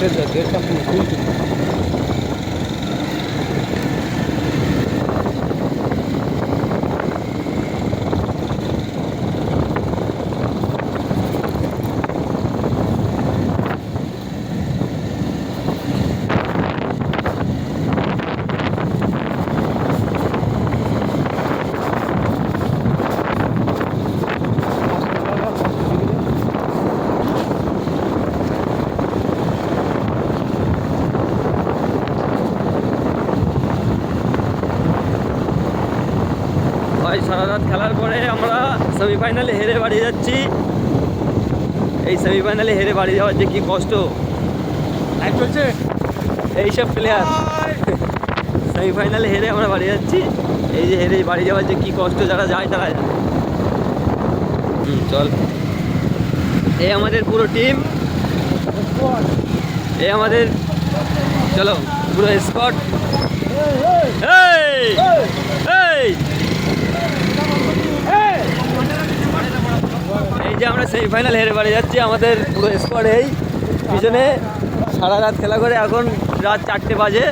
গেটটা খুলছি। ভাই সারা রাত খেলার পরে আমরা সেমিফাইনালে হেরে বাড়ি যাচ্ছি। এই সেমিফাইনালে হেরে বাড়ি যাওয়ার যে কী কষ্ট চলছে এইসব প্লেয়ার। সেমিফাইনালে হেরে আমরা বাড়ি যাচ্ছি, এই যে হেরে বাড়ি যাওয়ার যে কী কষ্ট যারা যায় তারা জানে। চল, এই আমাদের পুরো টিম, এই আমাদের চলো পুরো স্কট। এই যে আমরা সেমিফাইনাল হেরে বাড়ি যাচ্ছি, আমাদের পুরো স্কোয়াড এই পিছনে সারা রাত খেলা করে এখন রাত 4টে বাজে।